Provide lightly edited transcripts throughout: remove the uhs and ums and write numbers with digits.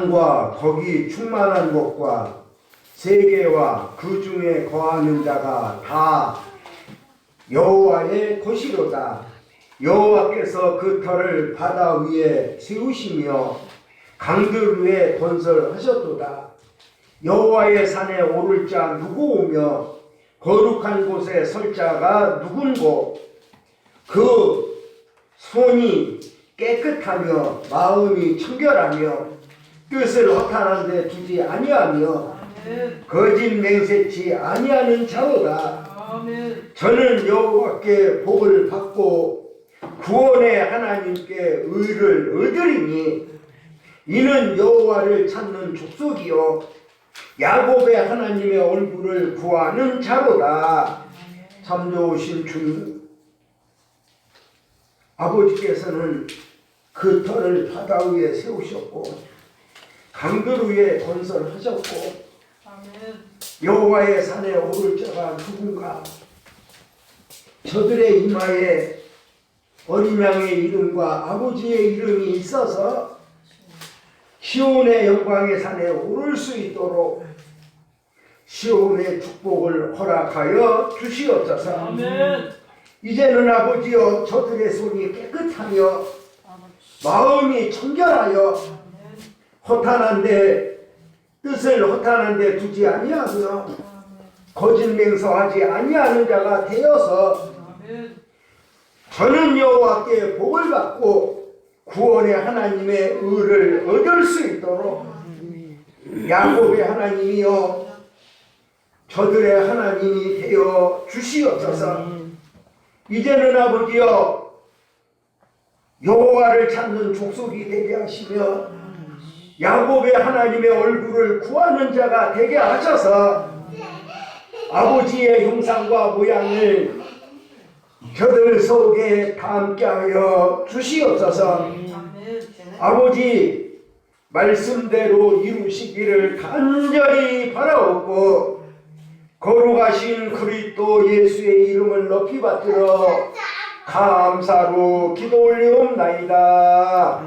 땅과 거기 충만한 것과 세계와 그 중에 거하는 자가 다 여호와의 것이로다. 여호와께서 그 터를 바다 위에 세우시며 강들 위에 건설하셨도다. 여호와의 산에 오를 자 누구오며 거룩한 곳에 설 자가 누군고? 그 손이 깨끗하며 마음이 청결하며 뜻을 허탄한 데 두지 아니하며 거짓 맹세치 아니하는 자로다. 저는 여호와께 복을 받고 구원의 하나님께 의를 얻으리니 이는 여호와를 찾는 족속이요 야곱의 하나님의 얼굴을 구하는 자로다. 참 좋으신 주님, 아버지께서는 그 터를 바다 위에 세우셨고 강들 위에 건설하셨고 여호와의 산에 오를 자가 누군가? 저들의 이마에 어린 양의 이름과 아버지의 이름이 있어서 시온의 영광의 산에 오를 수 있도록 시온의 축복을 허락하여 주시옵소서. 아멘. 이제는 아버지여 저들의 손이 깨끗하며 마음이 청결하여 허탄한데 뜻을 허탄한데 두지 아니하며 거짓 맹서하지 아니하는 자가 되어서 저는 여호와께 복을 받고 구원의 하나님의 의를 얻을 수 있도록 야곱의 하나님이여 저들의 하나님이 되어 주시옵소서. 이제는 아버지여 여호와를 찾는 족속이 되게 하시며 야곱의 하나님의 얼굴을 구하는 자가 되게 하셔서 아버지의 형상과 모양을 저들 속에 담게 하여 주시옵소서. 아버지 말씀대로 이루시기를 간절히 바라옵고 거룩하신 그리스도 예수의 이름을 높이 받들어 감사로 기도 올리옵나이다.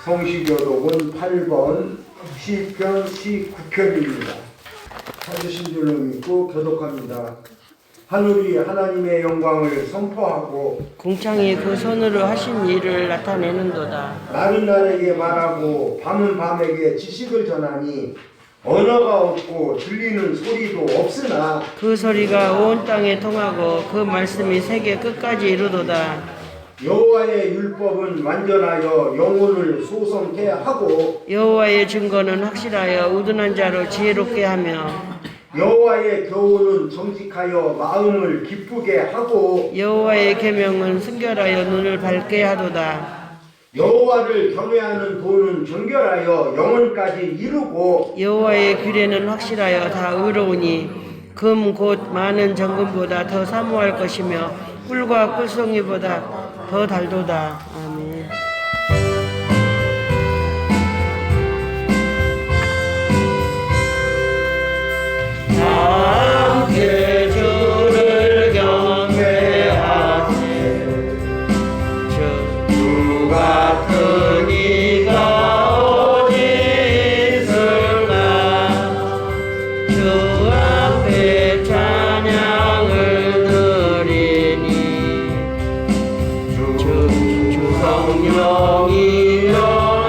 성시교독은 8번 시편 19편입니다. 찾으신 줄로 믿고 교독합니다. 하늘이 하나님의 영광을 선포하고 궁창이 그 손으로 하신 일을 나타내는도다. 날은 날에게 말하고 밤은 밤에게 지식을 전하니 언어가 없고 들리는 소리도 없으나 그 소리가 온 땅에 통하고 그 말씀이 세계 끝까지 이르도다. 여호와의 율법은 완전하여 영혼을 소성케 하고 여호와의 증거는 확실하여 우둔한 자로 지혜롭게 하며 여호와의 교훈은 정직하여 마음을 기쁘게 하고 여호와의 계명은 순결하여 눈을 밝게 하도다. 여호와를 경외하는 도는 정결하여 영혼까지 이루고 여호와의 규례는 확실하여 다 의로우니 금 곧 많은 정금보다 더 사모할 것이며 꿀과 꿀송이보다 더 달도다. 아멘. 함께 주를 경배하세. 주 같은 이가 어디 있을까. 주 앞에 찬양을 드리니 주 성령이여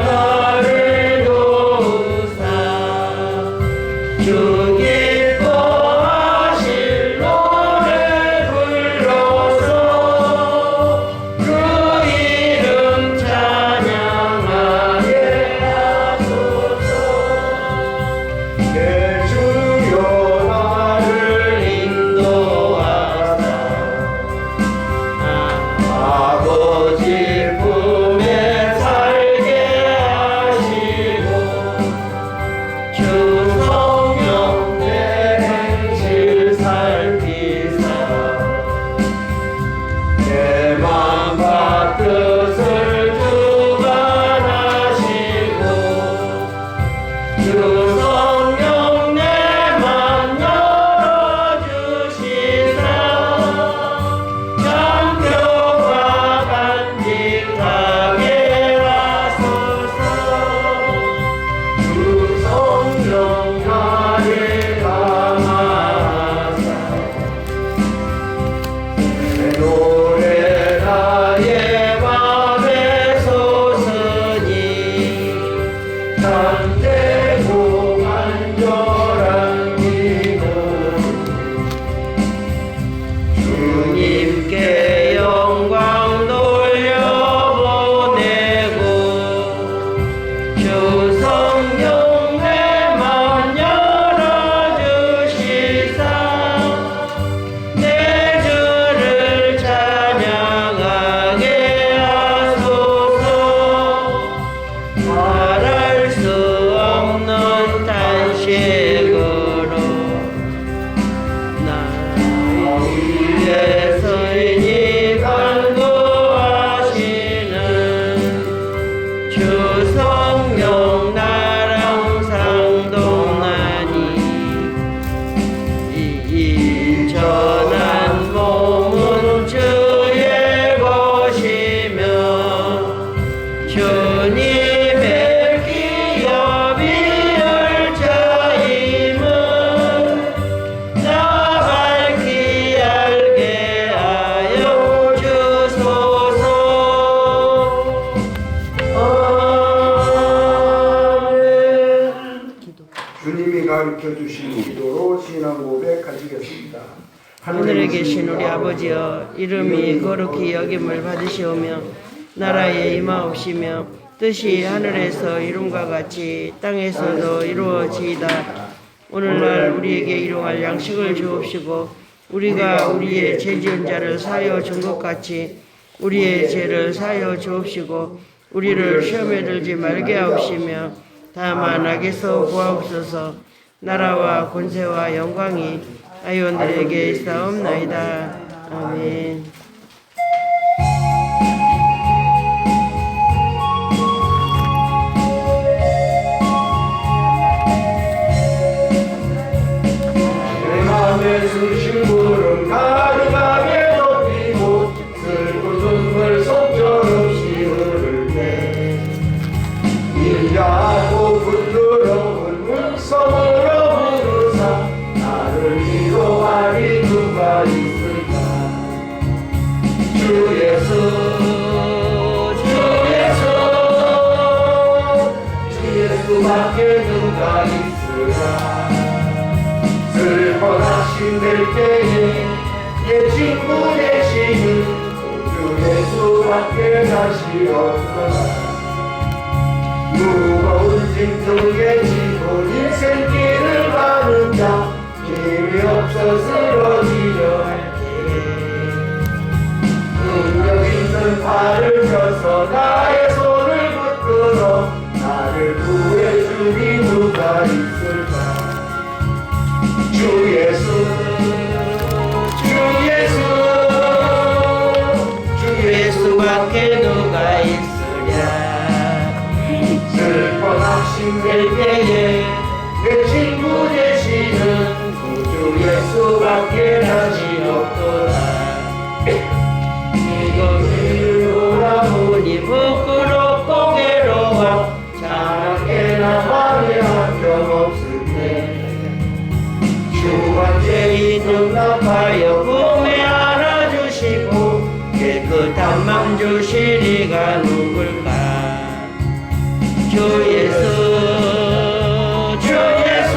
나를 도우사. 주 기뻐하실 노래 불러서 그 이름 찬양하게 하소서. 내 주여 나를 인도하사 아버지 품에 살게 하시고 주 성령 내 행실 살피사 내 맘과 뜻을 주관하시고 주 성령 내 맘 열어주시사 장표가 간직하게 하소서. 주 성령 나를 감하사 내 노래 나의 맘에 솟으니 참되고 간절한 기도 주님께 영광 돌려보내고 주 성령 내 맘 열어주시사 내 주를 찬양하게 하소서. 말할 수 없는 탄식으로 나 위에 서인이 간구하시는 주 성령 나랑 상동나니 이 전한 몸은 주의 것이며 주님의 기업이 열차임은 나 밝히 알게 하여 주소서. 아멘. 주님이 가르쳐 주신 기도로 신앙 고백 가지겠습니다. 하늘에 계신 우리 아버지여, 이름이 거룩히 여김을 받으시오며 나라에 임하옵시며 뜻이 하늘에서 이룬과 같이 땅에서도 이루어지이다. 오늘날 우리에게 일용할 양식을 주옵시고 우리가 우리의 죄 지은 자를 사하여 준 것 같이 우리의 죄를 사하여 주옵시고 우리를 시험에 들지 말게 하옵시며 다만 악에서 구하옵소서. 나라와 권세와 영광이 아이온들에게 있사옵나이다. 아멘. 내 맘에 숨쉰 구름 가득하게 덮이고 슬픈 눈물 속절없이 흐를 때 인자하고 부드러운 음성으로 부르사 나를 위로하리 누가 있어. 슬퍼 낙심될 때에 내 친구 되시는 주 예수밖에 다시 없구나. 무거운 짐 등에 지고 인생길을 가는 자 힘이 없어 쓰러지려 할 때에 능력 있는 팔을 펴서 나의 손을 붙들어 나를 구해주니 누가 있을까. 주 예수 주 예수 주 예수밖에 누가 있으랴. 슬퍼 낙심될 때에 내 친구 되시는 구주 예수밖에 다시 없도다. 이것을 돌아보니 부끄럽고 괴로워 자나깨나 밤에 한점 없을 때 주한테 이 눈 갚아여 꿈에 안아주시고 깨끗한 맘 주실 이가 누굴까. 주 예수 주 예수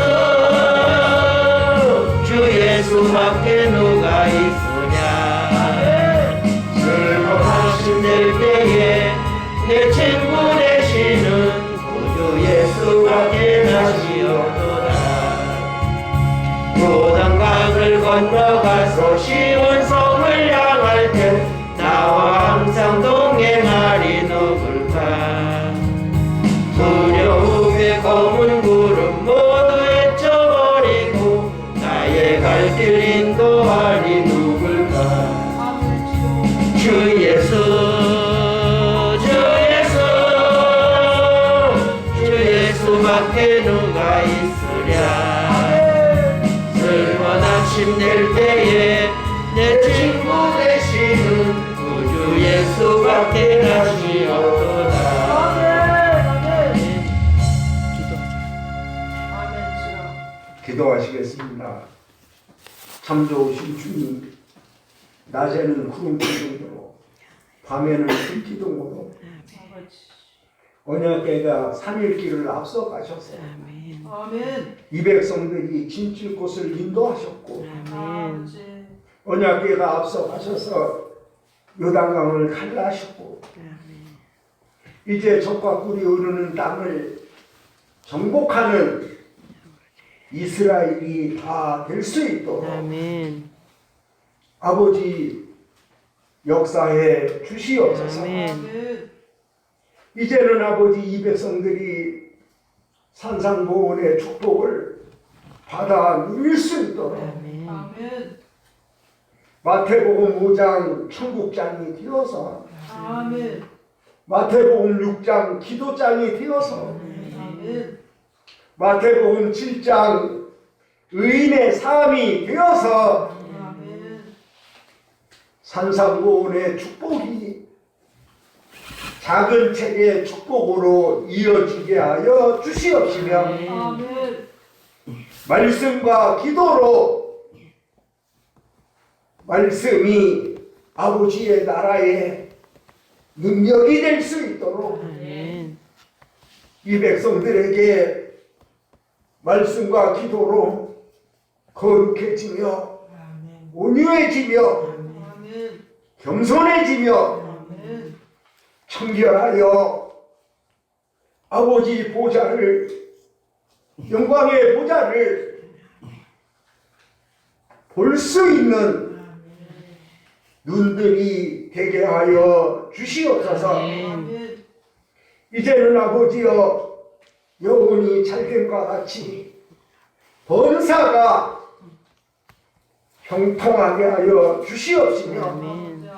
주 예수밖에 누가 있으랴. 슬퍼 낙심될 때에 내 친구 되시는 구주 예수밖에 다시 없도다. 요단강을 건너가서 시온 성을 향할 때 나와 항상 동행하리 누굴까. 두려움의 검은 구름 모두 헤쳐버리고 나의 갈 길 인도하리 누굴까. 주 예수 주 예수 주 예수밖에 누가 있으랴. 슬퍼 낙심될 때에 내 친구 되시는 구주 예수밖에 다시 없도다. 기도하시겠습니다. 참 좋으신 주님, 낮에는 구름 기둥으로 밤에는 불 기둥으로 언약궤가 3일길을 앞서 가셔서 이 백성들이 진칠 곳을 인도하셨고 언약궤가 앞서 가셔서 요단강을 갈라하셨고 이제 젖과 꿀이 흐르는 땅을 정복하는 이스라엘이 다 될 수 있도록 아멘. 아버지 역사에 주시옵소서. 아멘. 이제는 아버지 이 백성들이 산상보훈의 축복을 받아 누릴 수 있도록 아멘. 마태복음 5장 천국장이 되어서 아멘. 마태복음 6장 기도장이 되어서 아멘. 마태복음 7장 의인의 삶이 되어서 아멘. 산상보훈의 축복이 작은 책의 축복으로 이어지게 하여 주시옵시며 아멘. 말씀과 기도로 말씀이 아버지의 나라의 능력이 될 수 있도록 아멘. 이 백성들에게 말씀과 기도로 거룩해지며 온유해지며 아멘. 겸손해지며 아멘. 청결하여 아버지 보좌를 영광의 보좌를 볼 수 있는 눈들이 되게 하여 주시옵소서. 아멘. 이제는 아버지여 영혼이 잘됨과 같이 범사가 형통하게 하여 주시옵시며 아멘.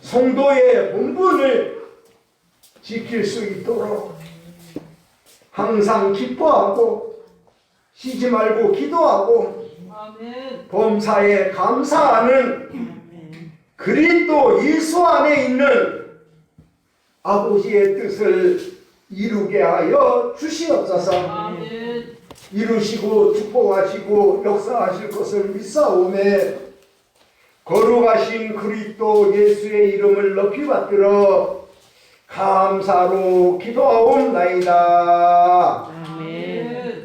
성도의 본분을 지킬 수 있도록 항상 기뻐하고 쉬지 말고 기도하고 아멘. 범사에 감사하는 그리스도 예수 안에 있는 아버지의 뜻을 이루게 하여 주시옵소서. 아멘. 이루시고 축복하시고 역사하실 것을 믿사오매 거룩하신 그리스도 예수의 이름을 높이 받들어 감사로 기도하옵나이다. 아멘. 아멘.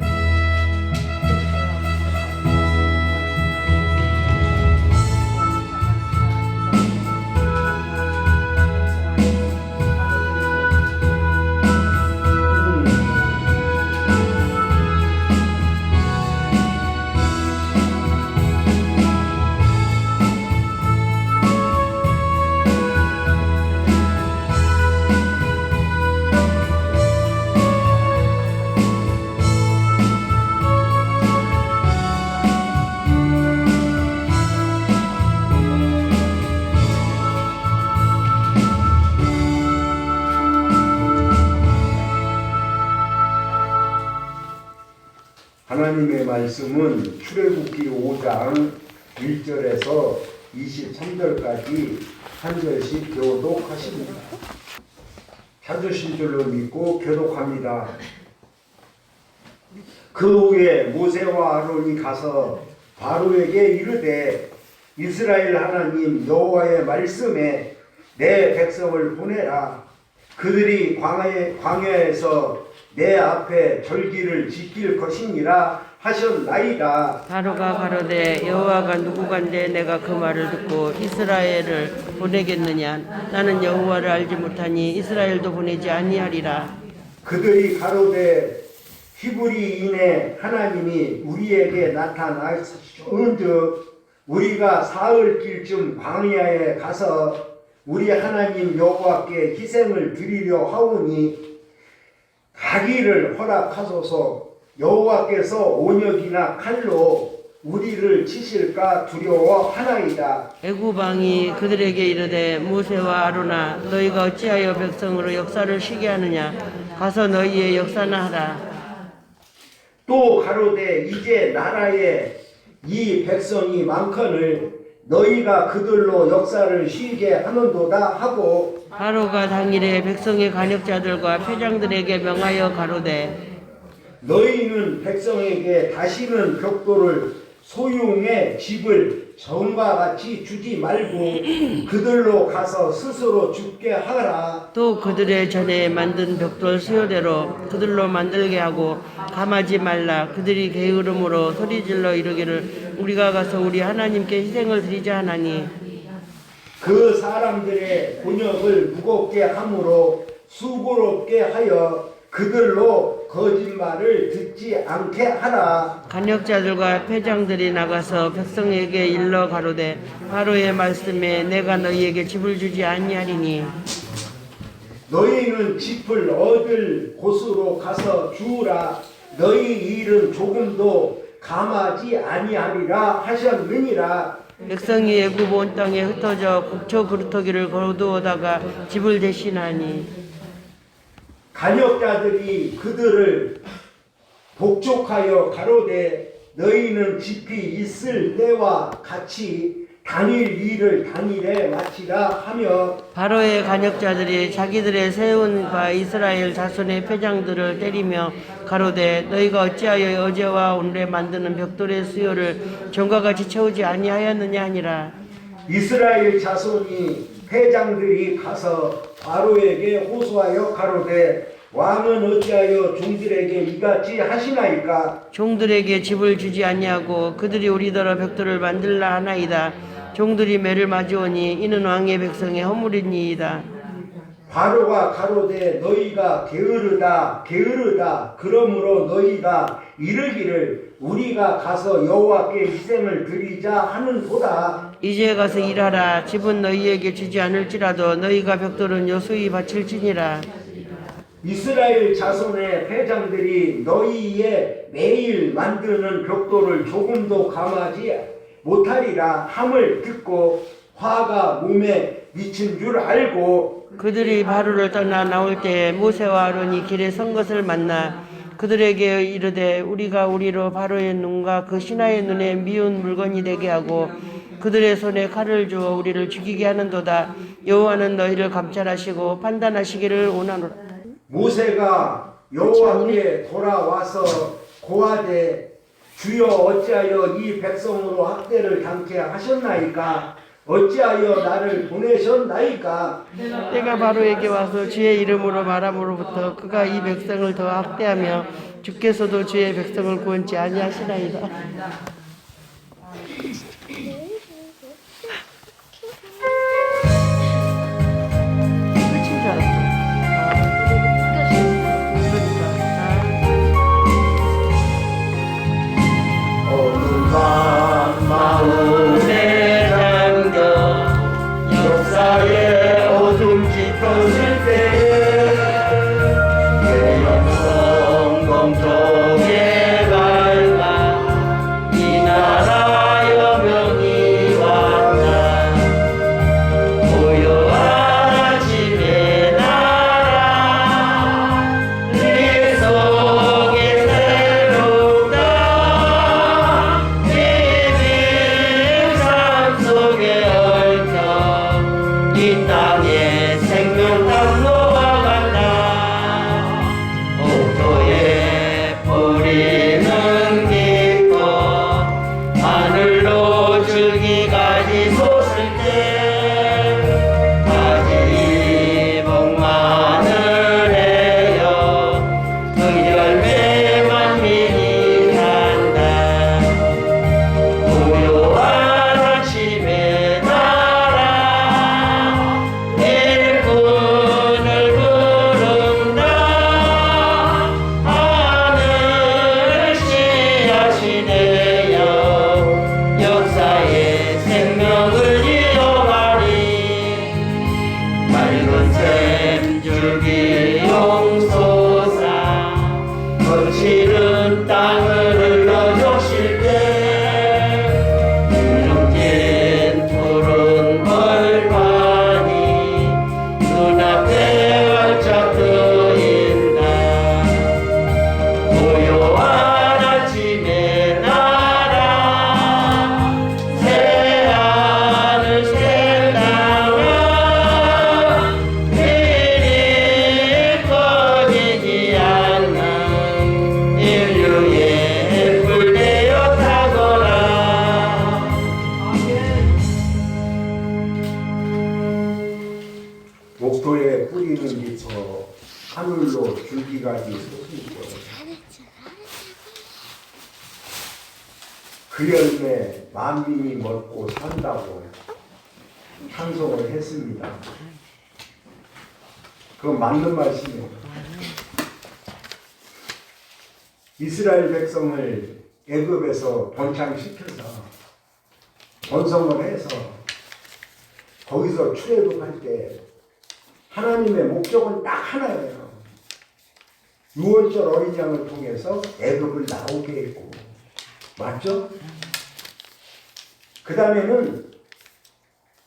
하나님의 말씀은 출애굽기 5장 1절에서 23절까지 한 절씩 교독하십니다. 찾으신 줄로 믿고 교독합니다. 그 후에 모세와 아론이 가서 바로에게 이르되 이스라엘 하나님 여호와의 말씀에 내 백성을 보내라. 그들이 광야에서 내 앞에 절기를 지킬 것이니라 하셨나이다. 바로가 가로되 여호와가 누구간데 내가 그 말을 듣고 이스라엘을 보내겠느냐. 나는 여호와를 알지 못하니 이스라엘도 보내지 아니하리라. 그들이 가로되 히브리인의 하나님이 우리에게 나타나셨은즉 우리가 사흘 길쯤 광야에 가서 우리 하나님 여호와께 희생을 드리려 하오니 가기를 허락하소서. 여호와께서 온역이나 칼로 우리를 치실까 두려워하나이다. 애굽 왕이 그들에게 이르되 모세와 아론아 너희가 어찌하여 백성으로 역사를 쉬게 하느냐. 가서 너희의 역사나 하라. 또 가로되 이제 나라에 이 백성이 많거늘 너희가 그들로 역사를 쉬게 하는도다 하고 바로가 당일에 백성의 관역자들과 패장들에게 명하여 가로되 너희는 백성에게 다시는 벽돌을 소유의 집을 전과 같이 주지 말고 그들로 가서 스스로 죽게 하라. 또 그들의 전에 만든 벽돌 수요대로 그들로 만들게 하고 감하지 말라. 그들이 게으름으로 소리질러 이르기를 우리가 가서 우리 하나님께 희생을 드리자 하나니 그 사람들의 곤역을 무겁게 함으로 수고롭게 하여 그들로 거짓말을 듣지 않게 하라. 간역자들과 패장들이 나가서 백성에게 일러 가로되 바로의 말씀에 내가 너희에게 집을 주지 아니하리니 너희는 집을 얻을 곳으로 가서 주우라. 너희 일은 조금도 감하지 아니하리라 하셨느니라. 백성이 애굽 온 땅에 흩어져 곡초 그루터기를 거두어다가 집을 대신하니 간역자들이 그들을 복족하여 가로되 너희는 집이 있을 때와 같이 당일 일을 당일에 마치라 하며 바로의 간역자들이 자기들의 세운 바 이스라엘 자손의 패장들을 때리며 가로되 너희가 어찌하여 어제와 오늘에 만드는 벽돌의 수요를 전과 같이 채우지 아니하였느냐 하니라. 이스라엘 자손이 회장들이 가서 바로에게 호소하여 가로되 왕은 어찌하여 종들에게 이같이 하시나이까. 종들에게 집을 주지 아니하고 그들이 우리더러 벽돌을 만들라 하나이다. 종들이 매를 맞으오니 이는 왕의 백성의 허물이니이다. 바로가 가로되 너희가 게으르다 게으르다 그러므로 너희가 이르기를 우리가 가서 여호와께 희생을 드리자 하는도다. 이제 가서 일하라. 집은 너희에게 주지 않을지라도 너희가 벽돌은 요수히 바칠지니라. 이스라엘 자손의 회장들이 너희의 매일 만드는 벽돌을 조금도 감하지 못하리라 함을 듣고 화가 몸에 미친 줄 알고 그들이 바로를 떠나 나올 때에 모세와 아론이 길에 선 것을 만나 그들에게 이르되 우리가 우리로 바로의 눈과 그 신하의 눈에 미운 물건이 되게 하고 그들의 손에 칼을 주어 우리를 죽이게 하는도다. 여호와는 너희를 감찰하시고 판단하시기를 원하노라. 모세가 여호와께 돌아와서 고하되 주여 어찌하여 이 백성으로 학대를 당케 하셨나이까. 어찌하여 나를 보내셨나이까. 때가 바로에게 와서 주의 이름으로 말함으로부터 그가 이 백성을 더 학대하며 주께서도 주의 백성을 구원치 아니하시나이다. 끝인 줄 알았어. 어둠한 마음에 잠겨 역사의 어둠 짙었을 때에 내 영성 검정에 밝아 이 그 열매 만민이 먹고 산다고 찬송을 했습니다. 그건 맞는 말씀이에요. 이스라엘 백성을 애굽에서 번창시켜서 번성을 해서 거기서 출애굽할 때 하나님의 목적은 딱 하나예요. 유월절 어린 양을 통해서 애굽을 나오게 했고, 맞죠? 그 다음에는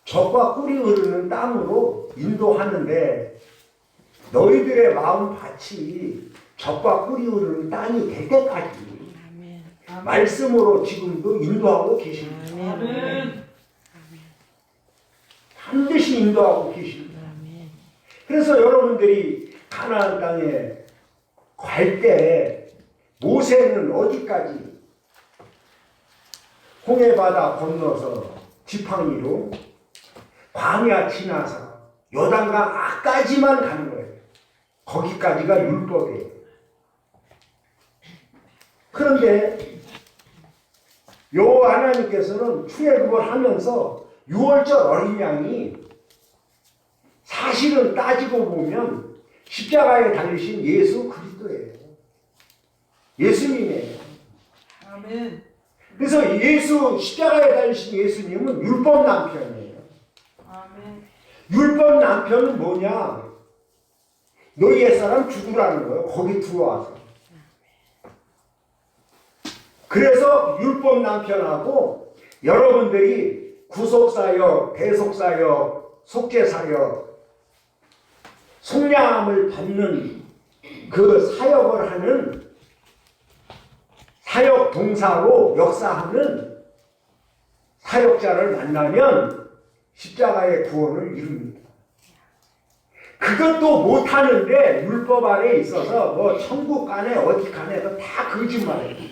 젖과 꿀이 흐르는 땅으로 인도하는데 너희들의 마음 밭이 젖과 꿀이 흐르는 땅이 될 때까지 말씀으로 지금도 인도하고 계십니다. 아멘. 반드시 인도하고 계십니다. 그래서 여러분들이 가나안 땅에 갈 때 모세는 어디까지 홍해바다 건너서 지팡이로 광야 지나서 요단강 앞까지만 가는 거예요. 거기까지가 율법이에요. 그런데 요 하나님께서는 출애굽을 하면서 유월절 어린 양이 사실은 따지고 보면 십자가에 달리신 예수 그리스도예요. 예수님이에요. 아멘. 그래서 십자가에 달리신 예수님은 율법 남편이에요. 아멘. 율법 남편은 뭐냐? 너희 옛사람 죽으라는 거예요. 거기 들어와서. 그래서 율법 남편하고 여러분들이 구속사역, 대속사역, 속죄사역, 속량함을 받는 그 사역을 하는 사역 동사로 역사하는 사역자를 만나면 십자가의 구원을 이룹니다. 그것도 못하는데 율법 아래 있어서 뭐 천국 가네 어디 가네 다 거짓말이에요.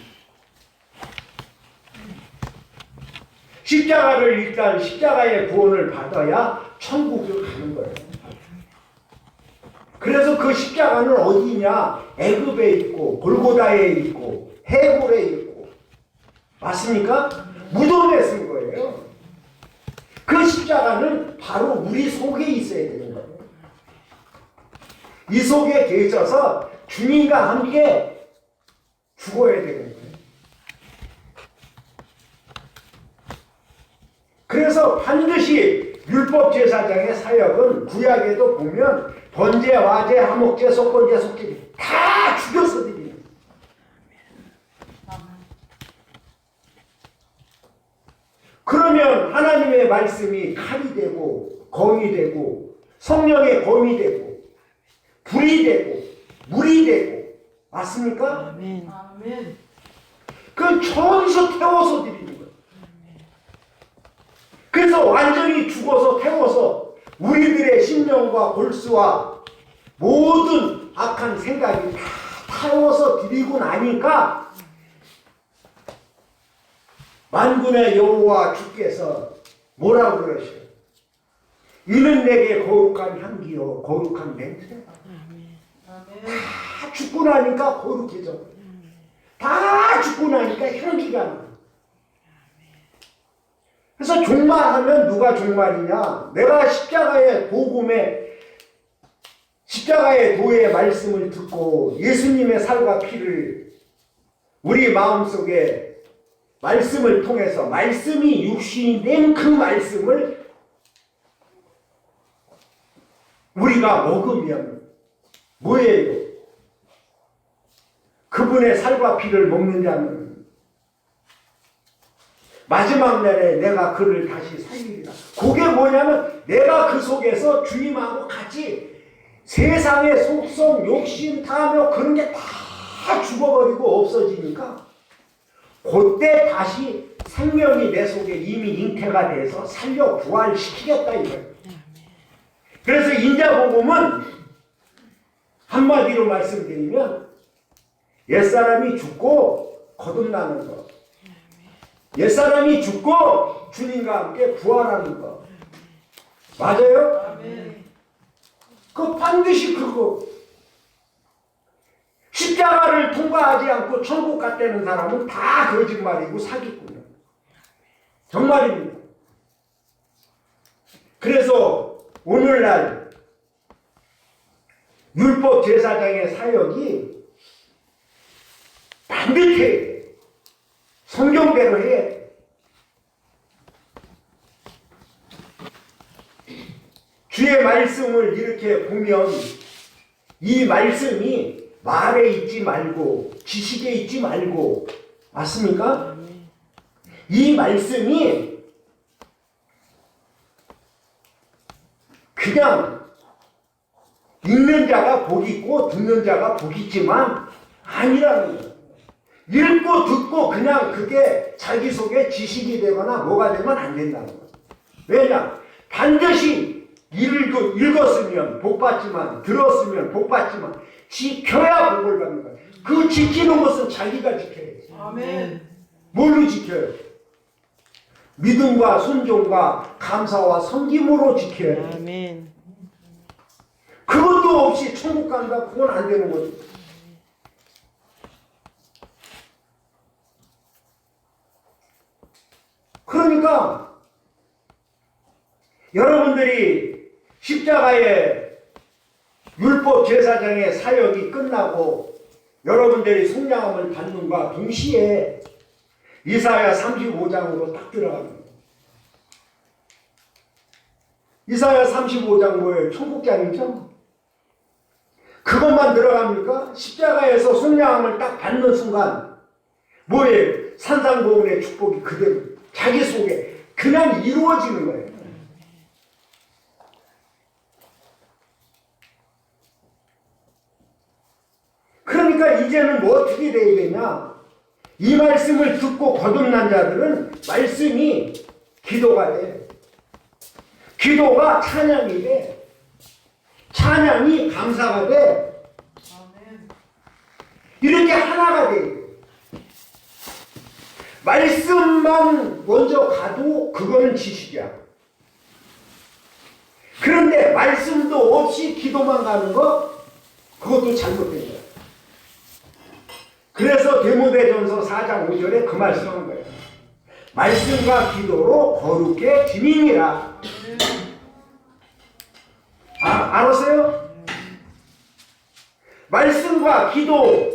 십자가를 일단 십자가의 구원을 받아야 천국을 가는 거예요. 그래서 그 십자가는 어디냐? 애굽에 있고 골고다에 있고 해골에 있고, 맞습니까? 무덤에 쓴 거예요. 그 십자가는 바로 우리 속에 있어야 되는 거예요. 이 속에 계셔서 주님과 함께 죽어야 되는 거예요. 그래서 반드시 율법 제사장의 사역은 구약에도 보면 번제, 화제, 화목제, 속건제, 속죄제 다 죽여서 드리는 거예요. 그러면 하나님의 말씀이 칼이 되고 검이 되고 성령의 검이 되고 불이 되고 물이 되고, 맞습니까? 아멘. 아멘. 그 처음서 태워서 드리는 거예요. 그래서 완전히 죽어서 태워서 우리들의 심령과 골수와 모든 악한 생각이 다 태워서 드리고 나니까 만군의 여호와 주께서 뭐라고 그러셔요? 이는 내게 거룩한 향기요 거룩한 냄새. 아멘. 다 죽고 나니까 거룩해져. 다 죽고 나니까 향기가 나. 그래서 종말하면 누가 종말이냐? 내가 십자가의 복음에 십자가의 도의 말씀을 듣고 예수님의 살과 피를 우리 마음속에 말씀을 통해서 말씀이 육신이 된 그 말씀을 우리가 먹으면 뭐예요? 그분의 살과 피를 먹는 자는 마지막 날에 내가 그를 다시 살리리라. 그게 뭐냐면 내가 그 속에서 주님하고 같이 세상의 속성, 욕심, 탐욕 그런 게 다 죽어버리고 없어지니까 그때 다시 생명이 내 속에 이미 잉태가 돼서 살려 부활시키겠다 이거예요. 그래서 인자복음은 한마디로 말씀드리면 옛사람이 죽고 거듭나는 것, 옛사람이 죽고 주님과 함께 부활하는 것, 맞아요? 아멘. 그 반드시 그거. 십자가를 통과하지 않고 천국 갔다는 사람은 다 거짓말이고 사기꾼이야. 정말입니다. 그래서 오늘날 율법 제사장의 사역이 반드시 해야 돼. 성경대로 해야 돼. 주의 말씀을 이렇게 보면 이 말씀이 말에 있지 말고 지식에 있지 말고 맞습니까? 이 말씀이 그냥 읽는 자가 복 있고 듣는 자가 복 있지만 아니라는 거예요. 읽고 듣고 그냥 그게 자기 속에 지식이 되거나 뭐가 되면 안 된다는 거예요. 왜냐? 반드시 읽었으면 복 받지만 들었으면 복 받지만 지켜야 복을 받는 거예요. 그 지키는 것은 자기가 지켜야지. 아멘. 뭘로 지켜요? 믿음과 순종과 감사와 섬김으로 지켜야 돼요. 아멘. 그것도 없이 천국 간다? 그건 안 되는 거죠. 그러니까 여러분들이 십자가의 율법 제사장의 사역이 끝나고 여러분들이 속량함을 받는과 동시에 이사야 35장으로 딱 들어갑니다. 이사야 35장 뭐예요? 천국장이죠? 그것만 들어갑니까? 십자가에서 속량함을 딱 받는 순간 뭐예요? 산상보훈의 축복이 그대로 자기 속에 그냥 이루어지는 거예요. 그러니까 이제는 뭐 어떻게 돼야 되냐? 이 말씀을 듣고 거듭난 자들은 말씀이 기도가 돼. 기도가 찬양이 돼. 찬양이 감사가 돼. 아멘. 이렇게 하나가 돼. 말씀만 먼저 가도 그거는 지식이야. 그런데 말씀도 없이 기도만 가는 거 그것도 잘못된 거야. 그래서 디모데전서 4장 5절에 그 말씀한 거예요. 말씀과 기도로 거룩해 지민이라. 알았어요? 말씀과 기도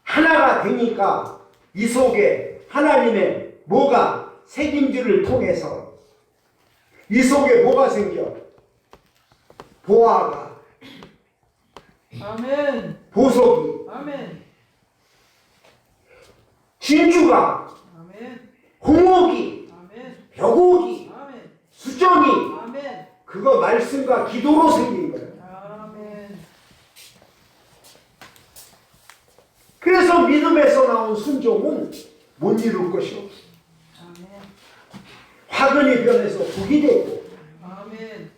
하나가 되니까 이 속에 하나님의 뭐가 책임질을 통해서 이 속에 뭐가 생겨? 보화가, 아멘. 보석이, 아멘. 진주가, 아멘. 홍옥이, 아멘. 벽옥이, 아멘. 수정이 아멘. 그거 말씀과 기도로 생긴 거예요. 아멘. 그래서 믿음에서 나온 순종은 못 이룰 것이 없어. 아멘. 화근이 변해서 북이 되고 아멘.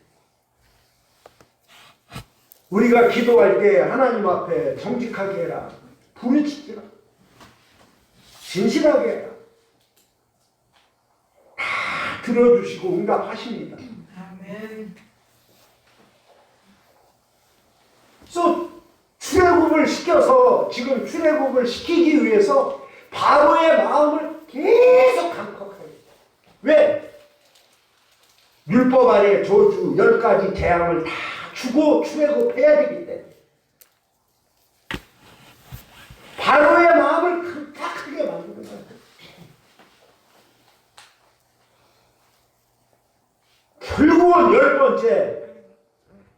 우리가 기도할 때 하나님 앞에 정직하게 해라. 부르짖기라. 진실하게 해라. 다 들어주시고 응답하십니다. 아멘. 그래서 출애굽을 시켜서 지금 출애굽을 시키기 위해서 바로의 마음을 계속 강박하게. 왜? 율법 아래 저주 10가지 재앙을 다 주고 출애굽해야 되기 때문에 바로의 마음을 강팍하게 만드는 거예요. 결국은 10번째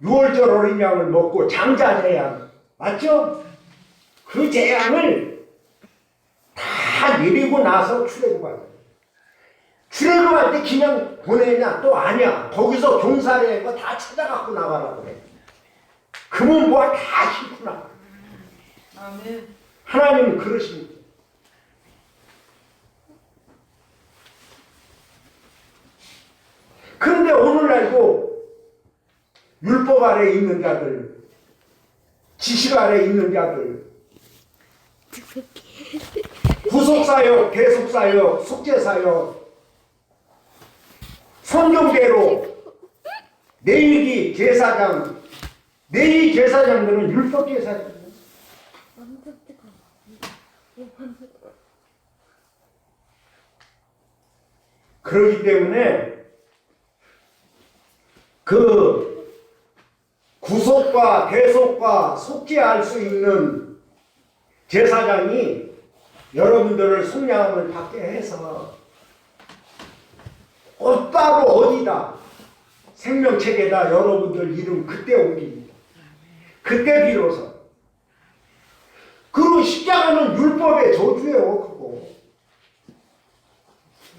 6월절 어린 양을 먹고 장자 재앙 맞죠? 그 재앙을 다 내리고 나서 출애굽하죠. 출애굽할 때 그냥 보내냐? 또 아니야. 거기서 종살이한 거 다 찾아갖고 나가라 그래. 그문 뭐야 다 싣고 나가. 아멘. 하나님은 그러십니다. 그런데 오늘날도 율법 아래 있는 자들, 지식 아래 있는 자들, 구속사역, 계속사역, 속죄사역, 성경대로 내위기 제사장, 내위 제사장들은 율법 제사장. 그렇기 때문에 그 구속과 대속과 속죄할 수 있는 제사장이 여러분들을 속량함을 받게 해서 곧바로 어디다 생명책에다 여러분들 이름 그때 옮깁니다. 그때 비로소. 그리고 십자가는 율법의 저주예요. 그거.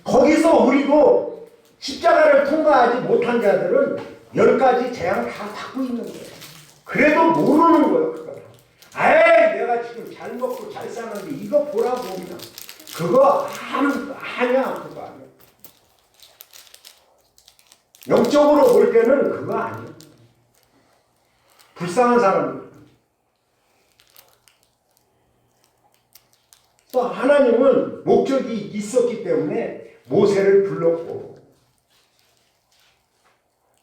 거기서 우리도 십자가를 통과하지 못한 자들은 10가지 재앙 다 받고 있는 거예요. 그래도 모르는 거예요. 그거. 에이 내가 지금 잘 먹고 잘 사는데 이거 보라고 그냥. 그거 하냐 그거 아니야. 영적으로 볼 때는 그거 아니에요. 불쌍한 사람입니다. 또 하나님은 목적이 있었기 때문에 모세를 불렀고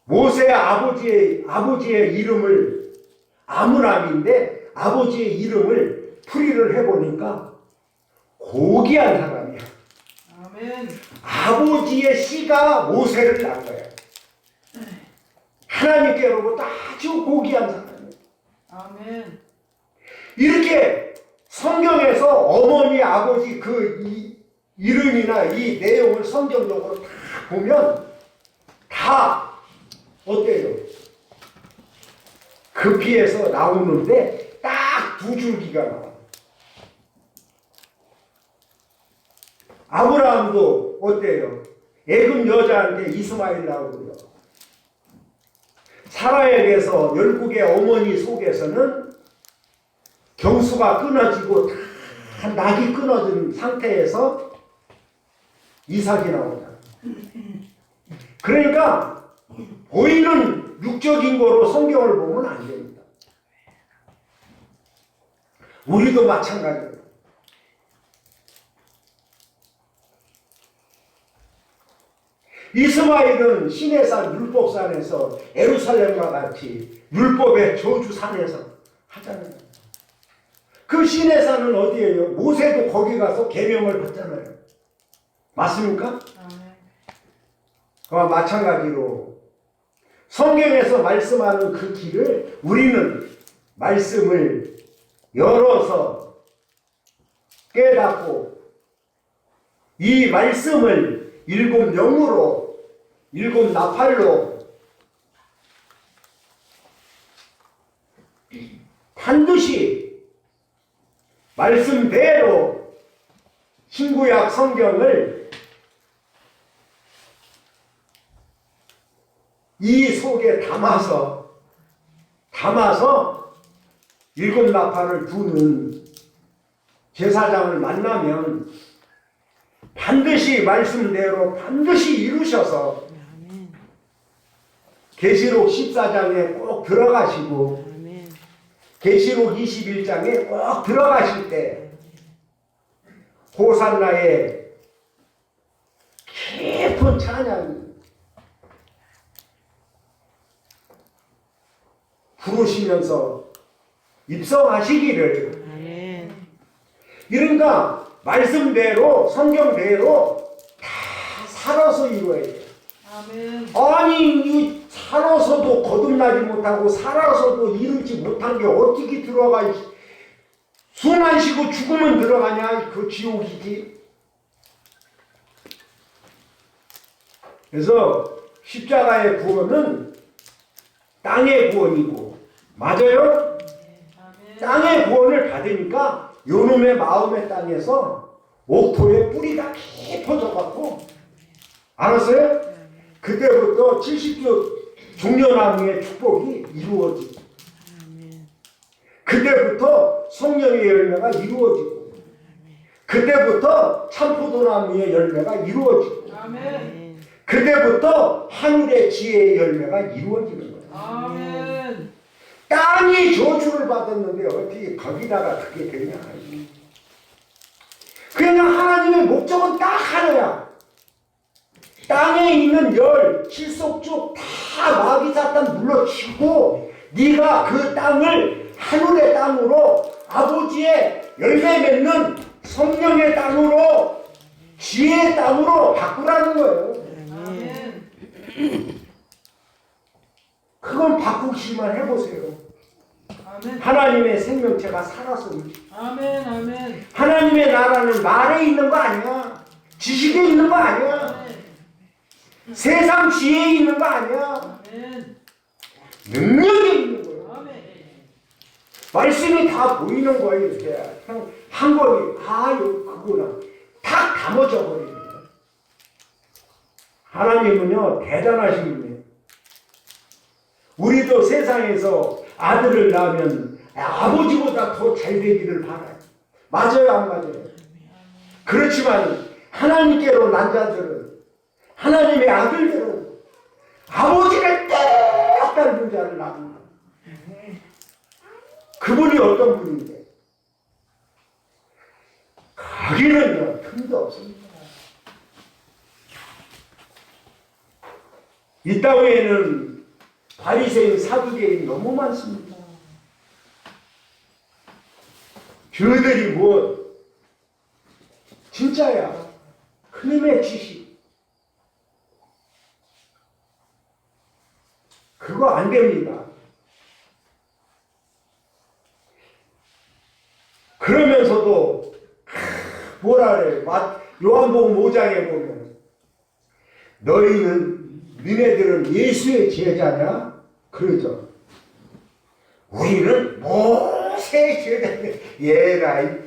모세의 아버지의 이름을 아므람인데 아버지의 이름을 풀이를 해보니까 고귀한 사람이야. 아멘. 아버지의 씨가 모세를 낳은 거야. 하나님께로부터 아주 고귀한 사람이야. 아멘. 이렇게 성경에서 어머니, 아버지 이름이나 이 내용을 성경적으로 다 보면 다 어때요? 급히해서 나오는데 딱 두 줄기가 나와. 아브라함도 어때요? 애굽 여자한테 이스마엘 나오고요. 사라에게서 열국의 어머니 속에서는 경수가 끊어지고 다 낙이 끊어진 상태에서 이삭이 나온다. 그러니까 보이는 육적인 거로 성경을 보면 안 됩니다. 우리도 마찬가지입니다. 이스마엘은 시내산 율법산에서 예루살렘과 같이 율법의 저주산에서 하잖아요. 그 시내산은 어디예요? 모세도 거기 가서 계명을 받잖아요. 맞습니까? 그와 마찬가지로 성경에서 말씀하는 그 길을 우리는 말씀을 열어서 깨닫고 이 말씀을 일곱 영으로 일곱 나팔로 반드시 말씀대로 신구약 성경을 이 속에 담아서 일곱 나팔을 두는 제사장을 만나면 반드시 말씀대로 반드시 이루셔서 계시록 14장에 꼭 들어가시고 계시록 21장에 꼭 들어가실 때 호산나의 깊은 찬양이 부르시면서 입성하시기를. 그러니까 말씀대로 성경대로 다 살아서 이루어야 돼요. 아니 살아서도 거듭나지 못하고 살아서도 이루지 못한 게 어떻게 들어가. 숨 안 쉬고 죽으면 들어가냐. 그 지옥이지. 그래서 십자가의 구원은 땅의 구원이고 맞아요? 땅의 구원을 받으니까 요놈의 마음의 땅에서 옥토의 뿌리가 깊어져 갖고 알았어요? 그때부터 70조 종려나무의 축복이 이루어지고 그때부터 성령의 열매가 이루어지고 그때부터 참포도나무의 열매가 이루어지고 그때부터 하늘의 지혜의 열매가 이루어지는 거예요. 아멘. 땅이 저주를 받았는데 어떻게 거기다가 그게 되냐. 그냥 하나님의 목적은 딱 하나야. 땅에 있는 열, 칠속죽 다 마귀사탄 물러치고 네가 그 땅을 하늘의 땅으로 아버지의 열매 맺는 성령의 땅으로 지혜의 땅으로 바꾸라는 거예요. 아멘. 그건 바꾸기만 해보세요. 아멘. 하나님의 생명체가 살아서 아멘. 아멘. 하나님의 나라는 말에 있는 거 아니야. 지식에 있는 거 아니야. 세상 지혜에 있는 거 아니야. 아멘. 능력에 있는 거예요. 아멘. 말씀이 다 보이는 거예요. 이렇게 한 번이 그거나 다 담아져 버리는 거예요. 하나님은요 대단하신 분이에요. 우리도 세상에서 아들을 낳으면 아버지보다 더 잘 되기를 바라요. 맞아요, 안 맞아요? 그렇지만 하나님께로 난 자들은, 하나님의 아들들은 아버지를 딱 닮은 자를 낳는다. 그분이 어떤 분인데? 거기는요 틈도 없습니다. 이 땅에는 바리새인 사두개인 너무 많습니다. 그들이 뭐 진짜야 하나님의 지식 그거 안 됩니다. 그러면서도 뭐라 그래 요한복음 5장에 보면 너희들은 예수의 제자냐? 그러죠. 우리는 모세의 제자냐? 예라이.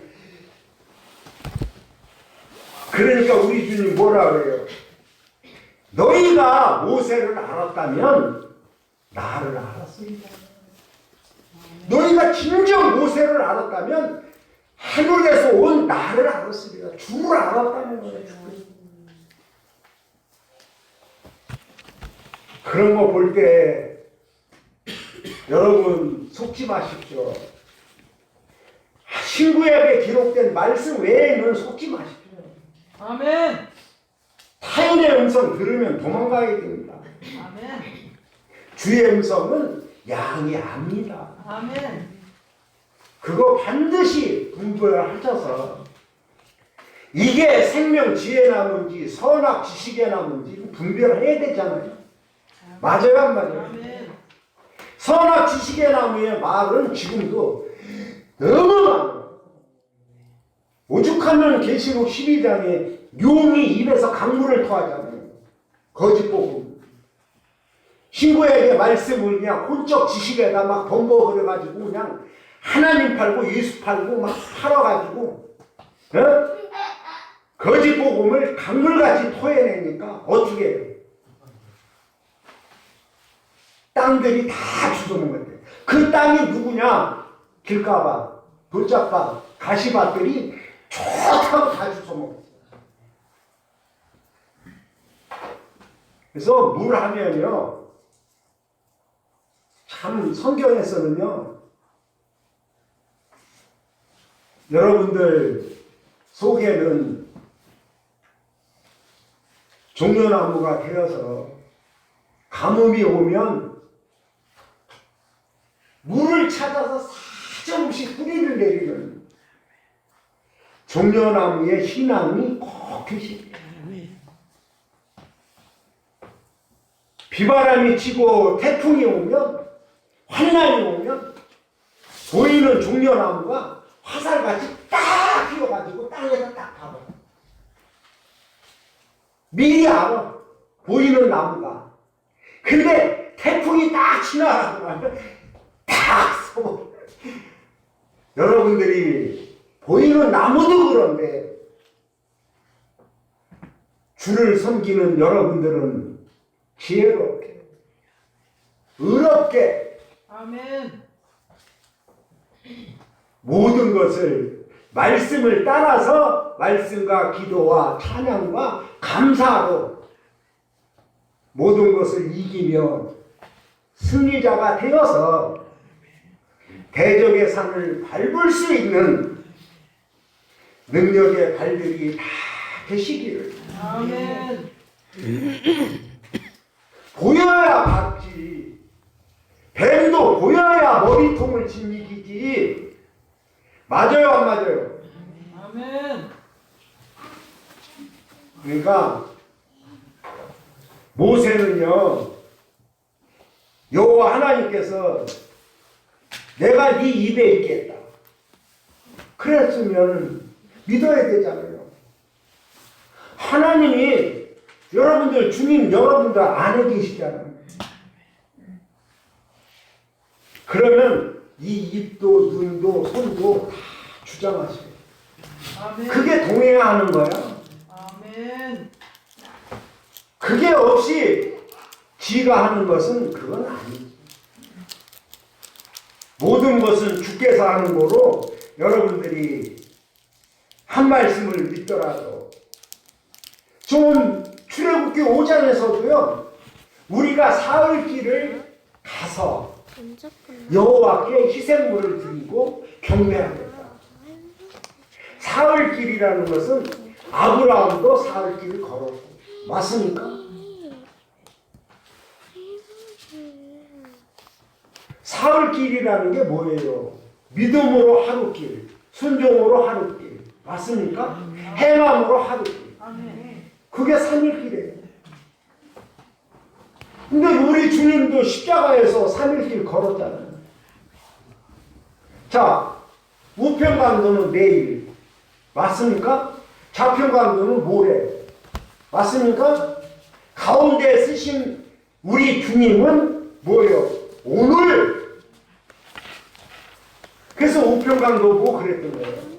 그러니까 우리 주님 뭐라 그래요? 너희가 모세를 알았다면 나를 알았습니다. 너희가 진정 모세를 알았다면 하늘에서 온 나를 알았습니다. 주를 알았다는 거예요. 그런 거 볼 때 여러분 속지 마십시오. 신구약에 기록된 말씀 외에는 속지 마십시오. 아멘. 타인의 음성 들으면 도망가야 됩니다. 아멘. 주의 음성은 양이 압니다. 아멘. 그거 반드시 분별하셔서 이게 생명 지혜 나무인지 선악 지식의 나무인지 분별해야 되잖아요. 맞아요, 안 맞아요? 아멘. 선악 지식의 나무의 말은 지금도 너무 많아요. 오죽하면 계시록 12장에 용이 입에서 강물을 토하잖아요. 거짓 복음. 신구에게 말씀을 그냥 홀적 지식에다 막 번복을 해가지고 그냥 하나님 팔고 예수 팔고 막 팔아가지고 거짓 복음을 강물같이 토해내니까 어떻게 해요? 땅들이 다 주워먹었대. 그 땅이 누구냐? 길가밭, 돌짝밭, 가시밭들이 좋다고 다 주워먹었어요. 그래서 물 하면요, 참 성경에서는요, 여러분들 속에는 종려나무가 되어서 가뭄이 오면 물을 찾아서 사정없이 뿌리를 내리는 종려나무의 신앙이 꼭 계십니다. 비바람이 치고 태풍이 오면 환난이 오면 보이는 종려나무가 화살같이 딱 피어가지고 땅에다 딱 박아. 미리 알아. 보이는 나무가. 근데 태풍이 딱 지나가고 나면 딱 서. 여러분들이 보이는 나무도 그런데 주를 섬기는 여러분들은 지혜롭게, 의롭게 아멘. 모든 것을 말씀을 따라서 말씀과 기도와 찬양과 감사로 모든 것을 이기며 승리자가 되어서 대적의 산을 밟을 수 있는 능력의 발들이 다 되시기를. 아멘. 보여야 박지. 뱀도 보여야 머리통을 짓이기지. 맞아요, 안 맞아요? 아멘. 그러니까 모세는요, 여호와 하나님께서 내가 네 입에 있겠다 그랬으면 믿어야 되잖아요. 하나님이 여러분들, 주님 여러분들 안에 계시잖아요. 그러면 이 입도 눈도 손도 다 주장하시고 아멘. 그게 동행하는 거야. 아멘. 그게 없이 지가 하는 것은 그건 아니지. 모든 것은 주께서 하는 거로 여러분들이 한 말씀을 믿더라도 좀 출애굽기 5장에서도요 우리가 사흘길을 가서 여호와께 희생물을 드리고 경배하겠다. 사흘길이라는 것은 아브라함도 사흘길을 걸었고 맞습니까? 사흘길이라는 게 뭐예요? 믿음으로 하루길, 순종으로 하루길 맞습니까? 행함으로 하루길. 아멘. 그게 3일길이에요. 근데 우리 주님도 십자가에서 3일길 걸었잖아요. 자, 우편강도는 내일 맞습니까? 좌편강도는 모레 맞습니까? 가운데 쓰신 우리 주님은 뭐예요? 오늘. 그래서 우편강도고 그랬던 거예요.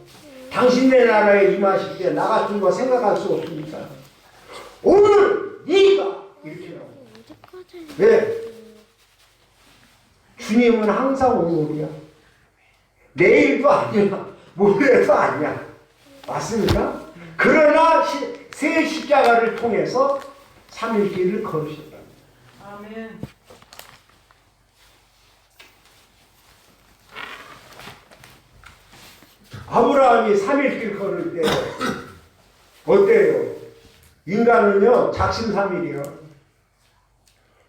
당신네 나라에 임하실 때 나 같은 거 생각할 수 없으니까 오늘 네가 이렇게 나와요. 왜? 주님은 항상 오늘이야. 내일도 아니야. 모레도 아니야. 맞습니까? 그러나 새 십자가를 통해서 3일길을 걸으셨다. 아멘. 아브라함이 3일길 걸을 때 어때요? 인간은요 작심삼일이요.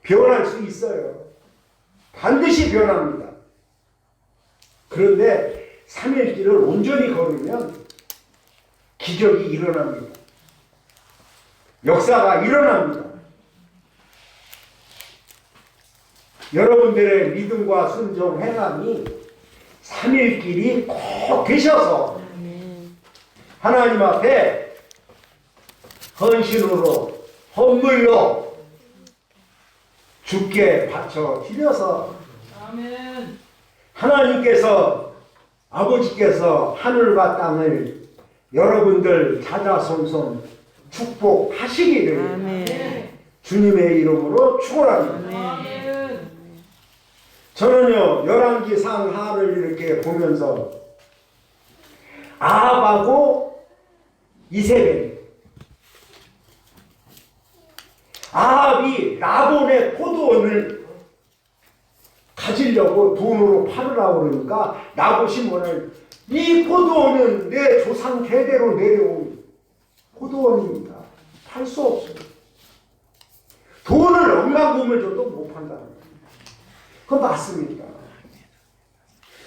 변할 수 있어요. 반드시 변합니다. 그런데 3일길을 온전히 걸으면 기적이 일어납니다. 역사가 일어납니다. 여러분들의 믿음과 순종 행함이 3일길이 꼭 되셔서 하나님 앞에 헌신으로 헌물로 주께 바쳐 드려서 아멘. 하나님께서 아버지께서 하늘과 땅을 여러분들 자자손손 축복하시기를 아멘. 주님의 이름으로 축원합니다. 아멘. 저는요 열왕기상 하를 이렇게 보면서 아합하고 이세벨, 아합이 라본의 포도원을 가지려고 돈으로 팔으라고 그러니까 나봇이 뭐냐면 이 포도원은 내 조상 대대로 내려온 포도원입니다. 팔 수 없어요. 돈을 억만금을 줘도 못 판다는 거예요. 그건 맞습니다.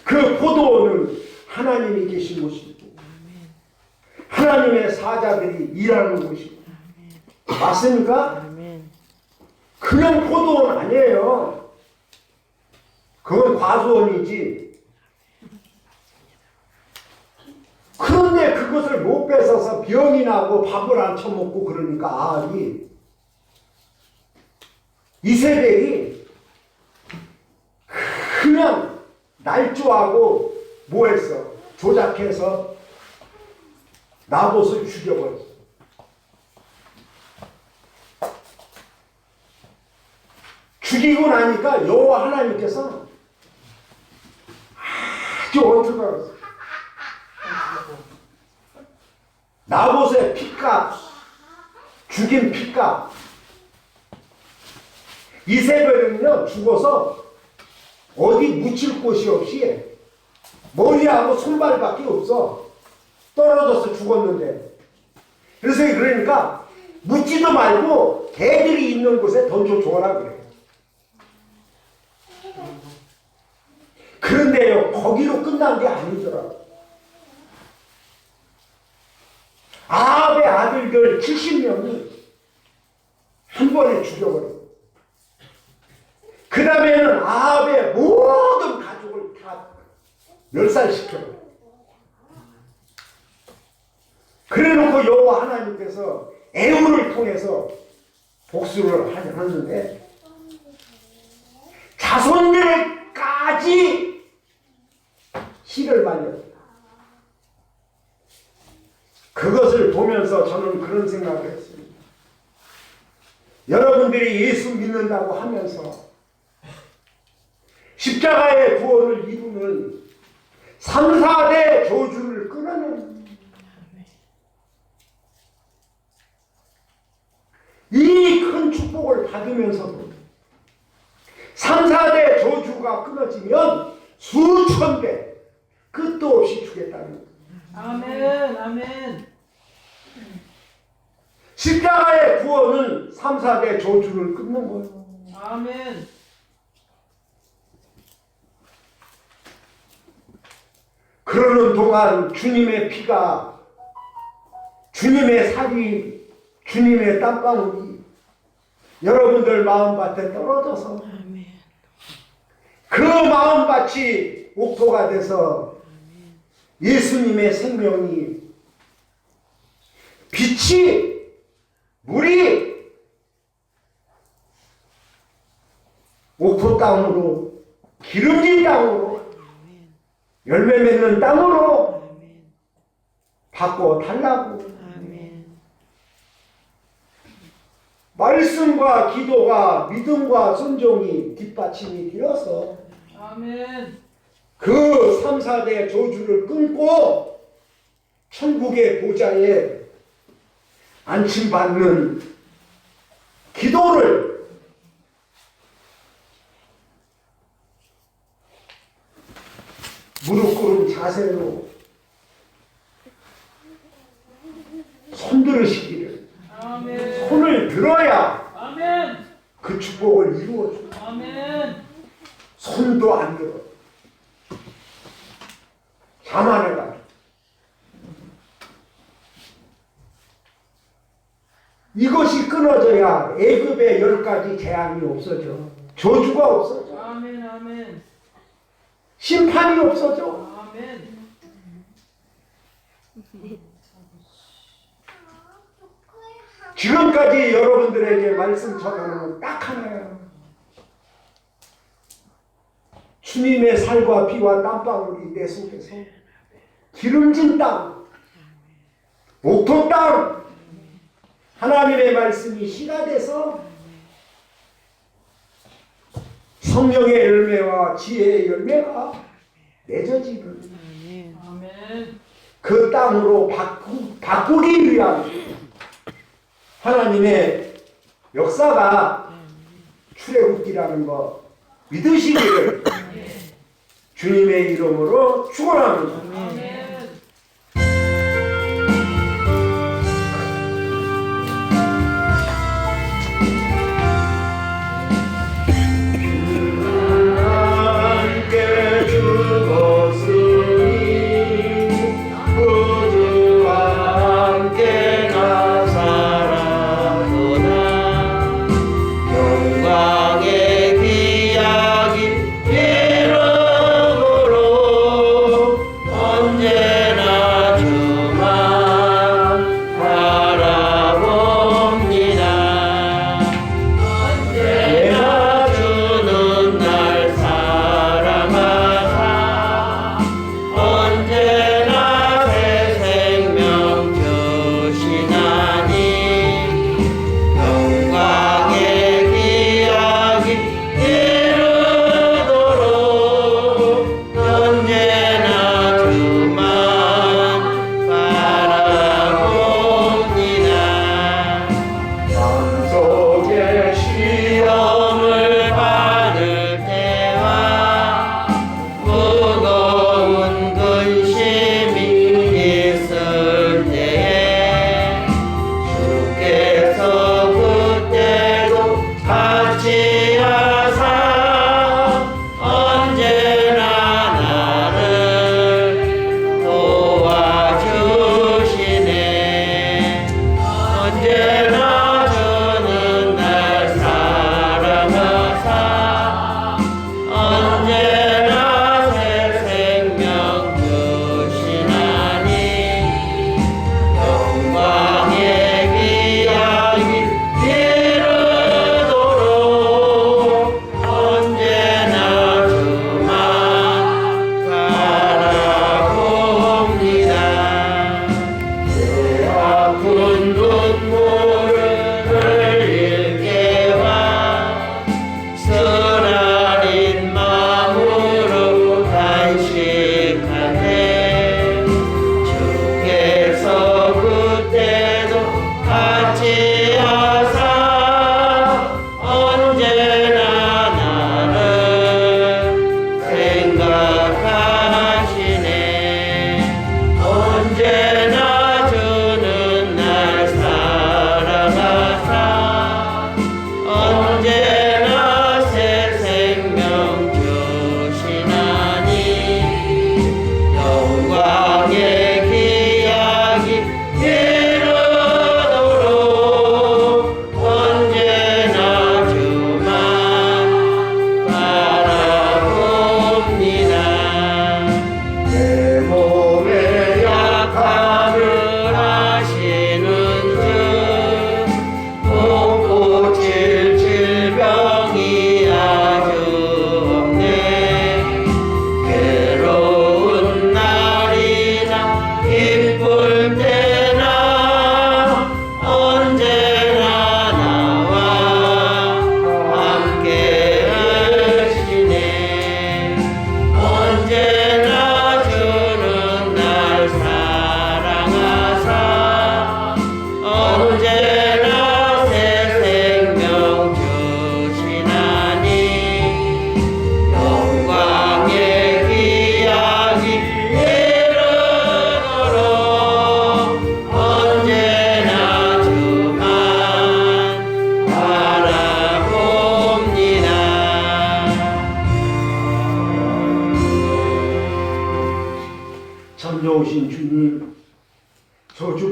그 포도원은 하나님이 계신 곳이고 하나님의 사자들이 일하는 곳이고 맞습니까? 그냥 포도원 아니에요. 그건 과수원이지. 그런데 그것을 못 뺏어서 병이 나고 밥을 안 처먹고 그러니까 아합이 이세벨이 그냥 날조하고 뭐했어? 조작해서 나봇을 죽여버렸어. 죽이고 나니까 여호와 하나님께서 아주 어떡하겠어. 나봇의 핏값, 죽인 핏값. 이세벨은요 죽어서 어디 묻힐 곳이 없이 머리하고 손발밖에 없어. 떨어져서 죽었는데. 그래서 그러니까 묻지도 말고 개들이 있는 곳에 던져줘라 그래. 그런데요 거기로 끝난 게 아니더라고. 아합의 아들들 70명이 한 번에 죽여버려요. 그 다음에는 아합의 모든 가족을 다 멸살시켜버려요. 그래놓고 여호와 하나님께서 애우를 통해서 복수를 하는데 자손들에까지 씨를 말려요. 그것을 보면서 저는 그런 생각을 했습니다. 여러분들이 예수 믿는다고 하면서 십자가의 구원을 이루는 3, 4대 저주를 끊어내는 이 큰 축복을 받으면서도 3, 4대 저주가 끊어지면 수천 배 끝도 없이 주겠다는 거예요. 아멘. 아멘. 십자가의 구원은 3, 4대 저주를 끊는 거예요. 아멘. 그러는 동안 주님의 피가, 주님의 살이, 주님의 땀방울이 여러분들 마음밭에 떨어져서 그 마음밭이 옥토가 돼서 예수님의 생명이, 빛이, 물이 옥토 땅으로, 기름진 땅으로, 열매 맺는 땅으로 바꿔 달라고. 말씀과 기도가 믿음과 순종이 뒷받침이 되어서 아멘. 그 3, 4대 저주를 끊고 천국의 보좌에 안침받는 기도를 무릎 꿇은 자세로 손들으시기를, 아멘. 손을 들어야 아멘. 그 축복을 이루어줘. 아멘. 손도 안 들어. 자만해가지고. 이것이 끊어져야 애굽의 10가지 재앙이 없어져. 저주가 없어져. 아멘. 아멘. 심판이 없어져. 아멘. 지금까지 여러분들에게 말씀 전하는 건 딱 하나예요. 주님의 살과 피와 땀방울이 내 속에서 기름진 땅, 옥토 땅, 하나님의 말씀이 씨가 돼서 성령의 열매와 지혜의 열매가 맺어지는 아멘. 그 땅으로 바꾸기 위한 하나님의 역사가 출애굽기라는 거 믿으시기를 주님의 이름으로 축원합니다. 아멘. 함께 죽었으니 구주와 함께 나 살았구나. 영광의 귀하긴 이름으로 언제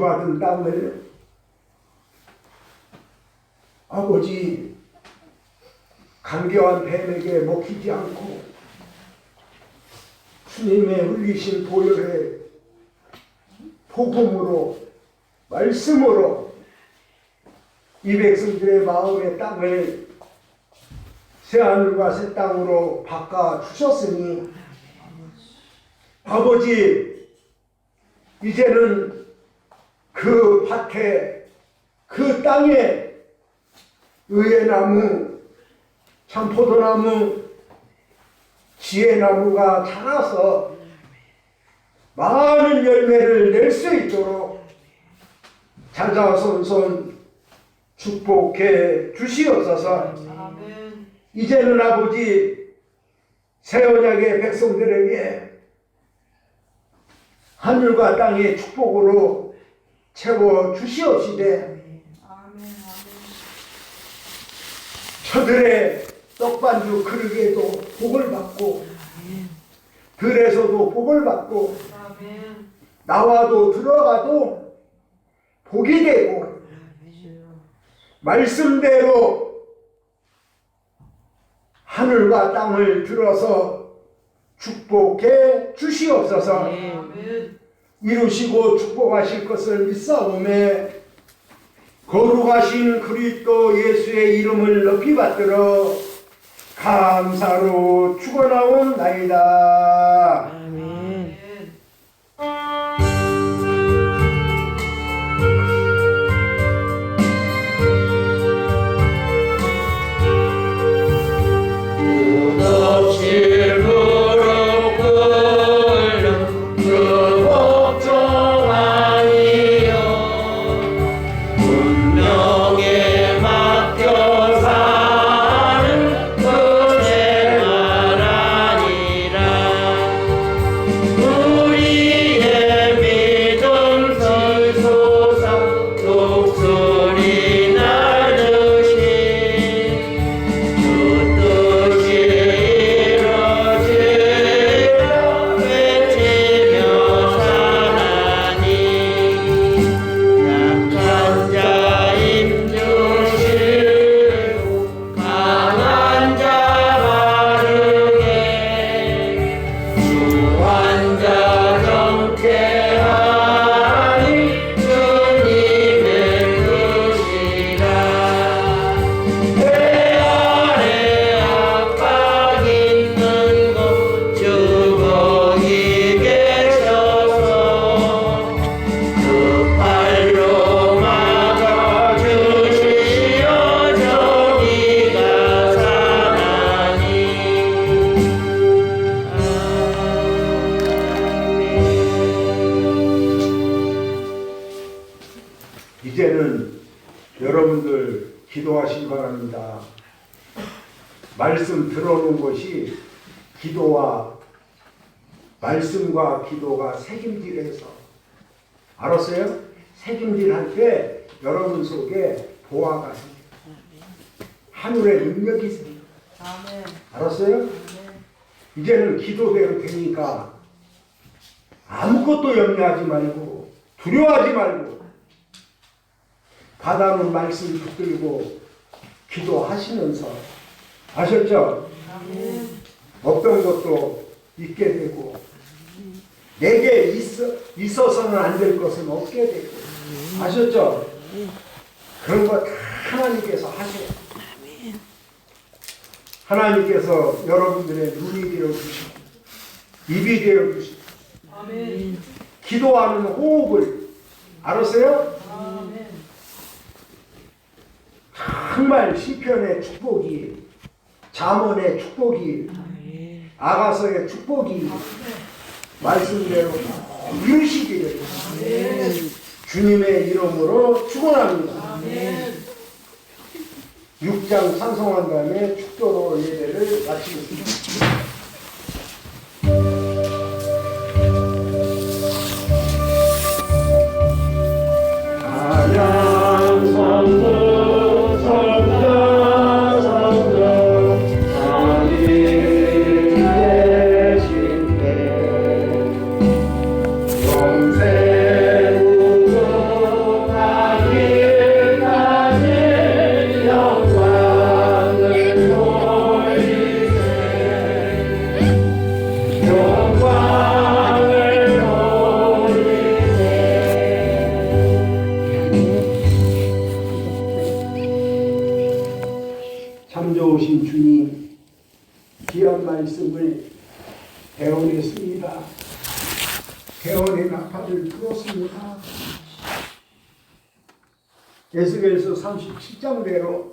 저주받은 땅을 아버지 간교한 뱀에게 먹히지 않고 주님의 흘리신 보혈의 복음으로 말씀으로 이 백성들의 마음의 땅을 새하늘과 새 땅으로 바꿔 주셨으니 아버지 이제는 그 밭에 그 땅에 의회나무, 참포도나무, 지혜나무가 자라서 많은 열매를 낼 수 있도록 자자손손 축복해 주시옵소서. 아멘. 이제는 아버지 새 언약의 백성들에게 하늘과 땅의 축복으로 채워 주시옵시되 아멘. 저들의 떡반죽 그릇에도 복을 받고 들에서도 복을 받고 아멘. 나와도 들어가도 복이 되고 말씀대로 하늘과 땅을 들어서 축복해 주시옵소서. 아멘. 이루시고 축복하실 것을 믿사오매 거룩하신 그리스도 예수의 이름을 높이 받들어 감사로 축원하옵나이다. 아멘. 끝없이 무릎 꿇는 그 복종 아니여 운명에 맡겨 사는 그 생활 아니라 우리의 믿음 지소사 독수리 날듯이 주 뜻이 이루어지라 외치며 사나니 약한 자 힘주시고 강한 자 바르게 주한 자 정케하니 주님의 뜻이라 내 아래 압박 있는 곳 주 거기 계셔서 그 팔로 막아주시어 저기가 사나니 이제는 여러분들 기도하시기 바랍니다. 말씀 들어놓은 것이 기도와 말씀과 기도가 색임질해서 알았어요? 색임질할 때 여러분 속에 보화가 생겨요. 하늘의 능력이 생겨요. 아멘. 알았어요? 이제는 기도대로 되니까 아무것도 염려하지 말고 두려워하지 말고 받아놓은 말씀 붙들고 기도하시면서 아셨죠? 아멘. 어떤 것도 있게 되고 내게 있어서는 안 될 것은 없게 되고 아셨죠? 그런 거 다 하나님께서 하세요. 하나님께서 여러분들의 눈이 되어주시고 입이 되어주시고 아멘. 기도하는 호흡을 알았어요? 아멘. 정말 시편의 축복이 잠언의 축복이 아가서의 축복이 말씀대로 이루시기를 주님의 이름으로 축원합니다. 아멘. 6장 찬송한 다음에 축도로 예배를 마치겠습니다. 찬양 선도 성자 성자 상이 계신 때 영생 우주 참 좋으신 주님, 귀한 말씀을 배워냈습니다. 배워낸 나팔을 들었습니다. 에스겔서 37장대로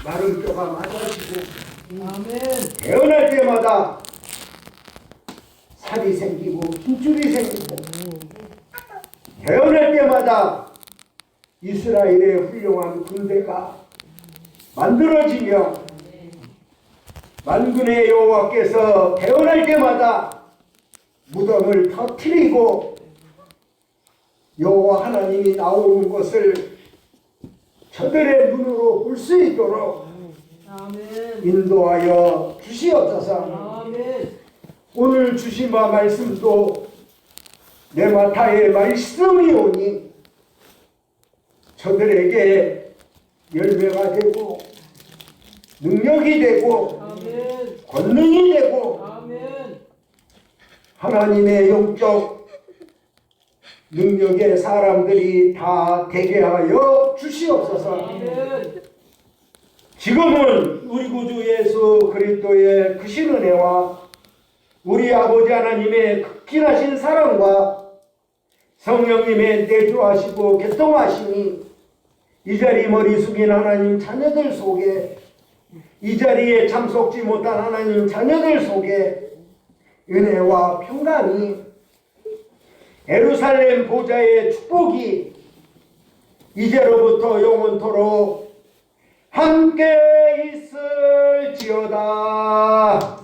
마른 뼈가 맞아지고 아멘. 태어날 때마다 살이 생기고 힘줄이 생기고 태어날 때마다 이스라엘의 훌륭한 군대가 만들어지며 만군의 여호와께서 태어날 때마다 무덤을 터뜨리고 여호와 하나님이 나오는 것을 저들의 눈으로 볼 수 있도록 아멘. 인도하여 주시옵소서. 아멘. 오늘 주신 바 말씀도 내 마타의 말씀이 오니 저들에게 열매가 되고 능력이 되고 아멘. 권능이 되고 아멘. 하나님의 영적 능력의 사람들이 다 되게 하여 주시옵소서. 아멘. 지금은 우리 구주 예수 그리스도의 크신 은혜와 우리 아버지 하나님의 극진하신 사랑과 성령님의 내주하시고 개통하심이 이 자리 머리 숙인 하나님 자녀들 속에, 이 자리에 참석지 못한 하나님 자녀들 속에 은혜와 평강이, 예루살렘 보좌의 축복이 이제로부터 영원토록 함께 있을지어다.